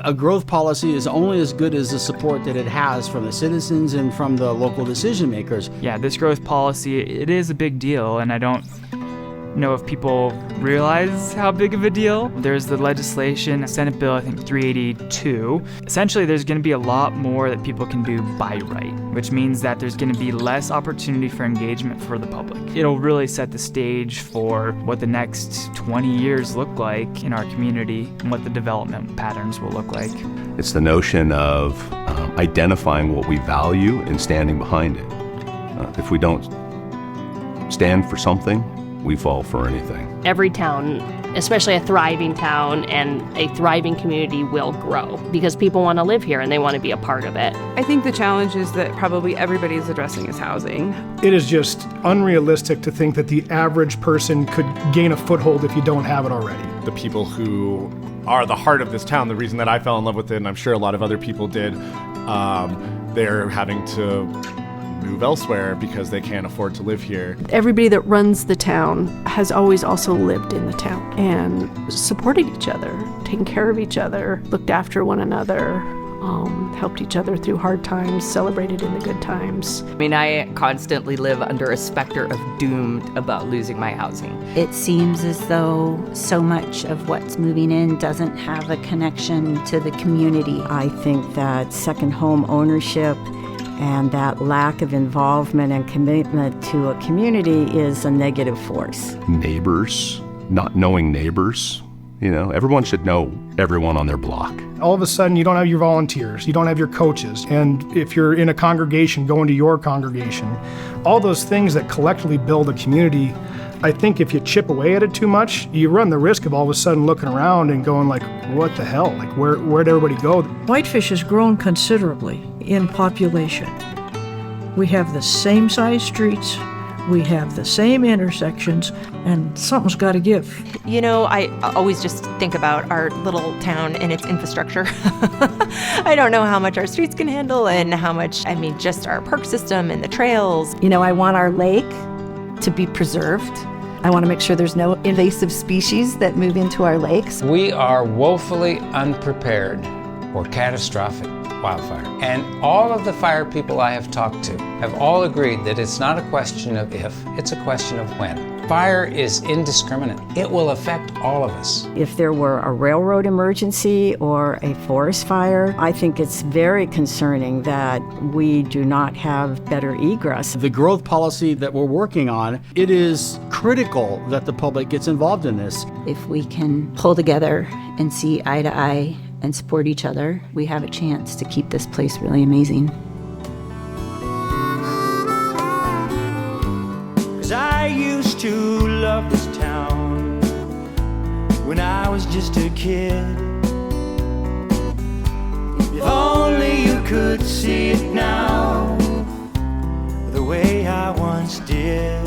A growth policy is only as good as the support that it has from the citizens and from the local decision makers. Yeah, this growth policy, it is a big deal, and I don't know if people realize how big of a deal. There's the legislation, Senate Bill, I think 382. Essentially, there's going to be a lot more that people can do by right, which means that there's going to be less opportunity for engagement for the public. It'll really set the stage for what the next 20 years look like in our community and what the development patterns will look like. It's the notion of identifying what we value and standing behind it. If we don't stand for something, we fall for anything. Every town, especially a thriving town and a thriving community, will grow because people want to live here and they want to be a part of it. I think the challenge is that probably everybody is addressing is housing. It is just unrealistic to think that the average person could gain a foothold if you don't have it already. The people who are the heart of this town, the reason that I fell in love with it, and I'm sure a lot of other people did, they're having to move elsewhere because they can't afford to live here. Everybody that runs the town has always also lived in the town and supported each other, taken care of each other, looked after one another, helped each other through hard times, celebrated in the good times. I mean, I constantly live under a specter of doom about losing my housing. It seems as though so much of what's moving in doesn't have a connection to the community. I think that second home ownership and that lack of involvement and commitment to a community is a negative force. Neighbors, not knowing neighbors, everyone should know everyone on their block. All of a sudden, you don't have your volunteers, you don't have your coaches, and if you're in a congregation, going to your congregation, all those things that collectively build a community. I think if you chip away at it too much, you run the risk of all of a sudden looking around and going like, what the hell? Like, where'd everybody go? Whitefish has grown considerably in population. We have the same size streets, we have the same intersections, and something's got to give. I always just think about our little town and its infrastructure. I don't know how much our streets can handle and how much, just our park system and the trails. I want our lake to be preserved. I want to make sure there's no invasive species that move into our lakes. We are woefully unprepared for catastrophic wildfire. And all of the fire people I have talked to have all agreed that it's not a question of if, it's a question of when. Fire is indiscriminate. It will affect all of us. If there were a railroad emergency or a forest fire, I think it's very concerning that we do not have better egress. The growth policy that we're working on, it is critical that the public gets involved in this. If we can pull together and see eye to eye and support each other, we have a chance to keep this place really amazing. 'Cause I used to love this town when I was just a kid. If only you could see it now the way I once did.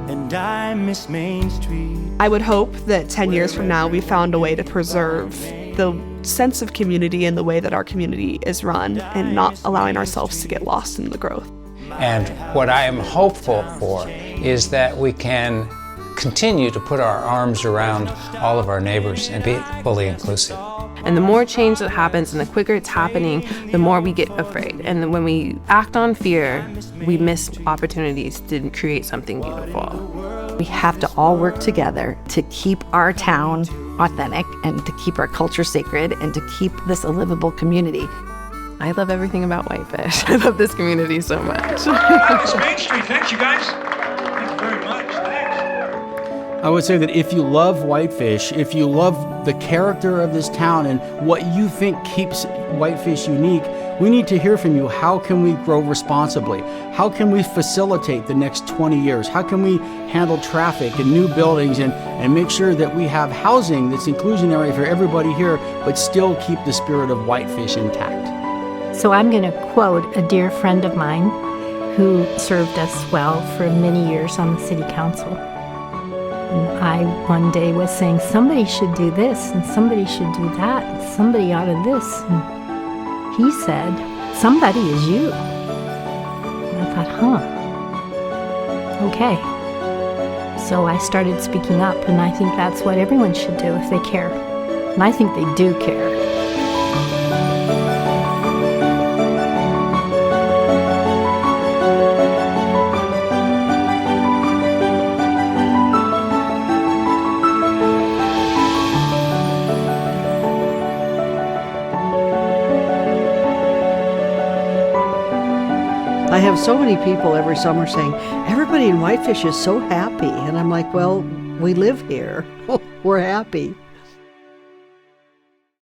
And I miss Main Street. I would hope that 10 years from now we found a way to preserve the sense of community and the way that our community is run and not allowing ourselves to get lost in the growth. And what I am hopeful for is that we can continue to put our arms around all of our neighbors and be fully inclusive. And the more change that happens and the quicker it's happening, the more we get afraid. And then when we act on fear, we miss opportunities to create something beautiful. We have to all work together to keep our town authentic and to keep our culture sacred and to keep this a livable community. I love everything about Whitefish. I love this community so much. It's Main Street. Thanks, you guys. Thank you very much. Thanks. I would say that if you love Whitefish, if you love the character of this town and what you think keeps Whitefish unique, we need to hear from you. How can we grow responsibly? How can we facilitate the next 20 years? How can we handle traffic and new buildings and make sure that we have housing that's inclusionary for everybody here, but still keep the spirit of Whitefish intact? So I'm going to quote a dear friend of mine who served us well for many years on the city council. And I one day was saying, somebody should do this and somebody should do that and somebody ought to this. And he said, somebody is you. And I thought, okay. So I started speaking up, and I think that's what everyone should do if they care. And I think they do care. I have so many people every summer saying, everybody in Whitefish is so happy. And I'm like, well, we live here. We're happy.